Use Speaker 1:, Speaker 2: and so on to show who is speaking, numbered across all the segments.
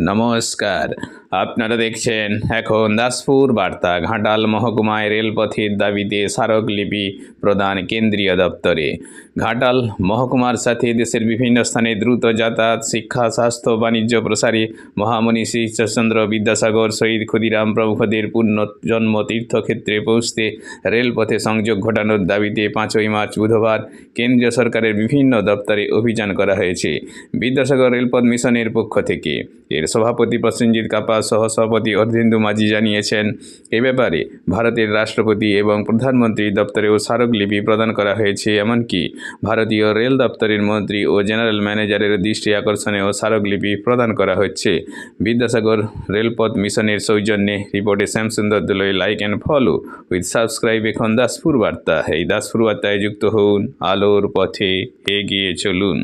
Speaker 1: নমস্কার, আপনারা দেখছেন এখন দাসপুর বার্তা। ঘাটাল মহকুমায় রেলপথের দাবিতে স্মারকলিপি প্রদান কেন্দ্রীয় দপ্তরে। ঘাটাল মহকুমার সাথে দেশের বিভিন্ন স্থানে দ্রুত যাতায়াত, শিক্ষা, স্বাস্থ্য, বাণিজ্য প্রসারী মহামনি শ্রী ঈশ্বরচন্দ্র বিদ্যাসাগর, শহীদ ক্ষুদিরাম প্রমুখদের পুণ্যজন্ম তীর্থক্ষেত্রে পৌঁছতে রেলপথে সংযোগ ঘটানোর দাবিতে 5ই মার্চ বুধবার কেন্দ্রীয় সরকারের বিভিন্ন দপ্তরে অভিযান করা হয়েছে বিদ্যাসাগর রেলপথ মিশনের পক্ষ থেকে। এর সভাপতি প্রসেনজিৎ কাপা, সহসভাপতি অর্ধেন্দু মাঝি জানিয়েছেন, এ ব্যাপারে ভারতের রাষ্ট্রপতি এবং প্রধানমন্ত্রী দপ্তরেও স্মারকলিপি প্রদান করা হয়েছে। এমনকি ভারতীয় রেল দপ্তরের মন্ত্রী ও জেনারেল ম্যানেজারের দৃষ্টি আকর্ষণেও স্মারকলিপি প্রদান করা হচ্ছে। বিদ্যাসাগর রেলপথ মিশনের সৌজন্যে। রিপোর্টে Shyamsundar Dolai. Like and follow with subscribe এখন দাসপুর বার্তা। এই দাসপুর বার্তায় যুক্ত হন, আলোর পথে এগিয়ে চলুন।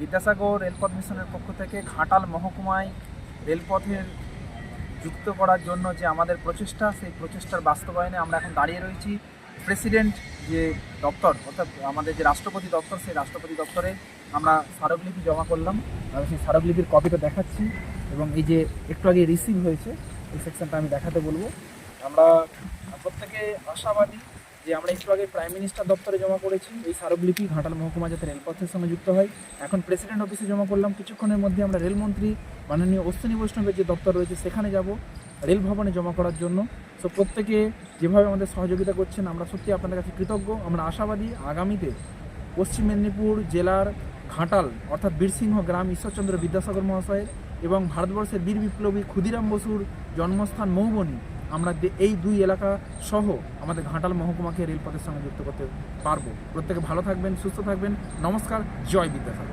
Speaker 2: বিদ্যাসাগর রেলপথ মিশনের পক্ষ থেকে ঘাটাল মহকুমায় রেলপথের যুক্ত করার জন্য যে আমাদের প্রচেষ্টা, সেই প্রচেষ্টার বাস্তবায়নে আমরা এখন দাঁড়িয়ে রয়েছি। প্রেসিডেন্ট যে দপ্তর, অর্থাৎ আমাদের যে রাষ্ট্রপতি দপ্তর, সেই রাষ্ট্রপতি দপ্তরে আমরা স্মারকলিপি জমা করলাম। আমি সেই স্মারকলিপির কপিটা দেখাচ্ছি এবং এই যে একটু আগে রিসিভ হয়েছে এই সেকশনটা আমি দেখাতে বলবো। আমরা প্রত্যেকে আশাবাদী যে আমরা একটু আগে প্রাইম মিনিস্টার দপ্তরে জমা করেছি এই স্মারকলিপি, ঘাটাল মহকুমা যাতে রেলপথের সঙ্গে যুক্ত হয়। এখন প্রেসিডেন্ট অফিসে জমা করলাম। কিছুক্ষণের মধ্যে আমরা রেলমন্ত্রী মাননীয় অশ্বিনী বৈষ্ণবের যে দপ্তর রয়েছে সেখানে যাব রেল ভবনে জমা করার জন্য। সো প্রত্যেকে যেভাবে আমাদের সহযোগিতা করছেন আমরা সত্যি আপনাদের কাছে কৃতজ্ঞ। আমরা আশাবাদী আগামীতে পশ্চিম মেদিনীপুর জেলার ঘাটাল অর্থাৎ বীরসিংহ গ্রাম ঈশ্বরচন্দ্র বিদ্যাসাগর মহাশয়ের এবং ভারতবর্ষের বীর বিপ্লবী ক্ষুদিরাম বসুর জন্মস্থান মৌবনী, আমরা এই দুই এলাকা সহ আমাদের ঘাটাল মহকুমাকে রেলপথের সঙ্গে যুক্ত করতে পারবো। প্রত্যেকে ভালো থাকবেন, সুস্থ থাকবেন। নমস্কার, জয় বিদ্যাসাগর।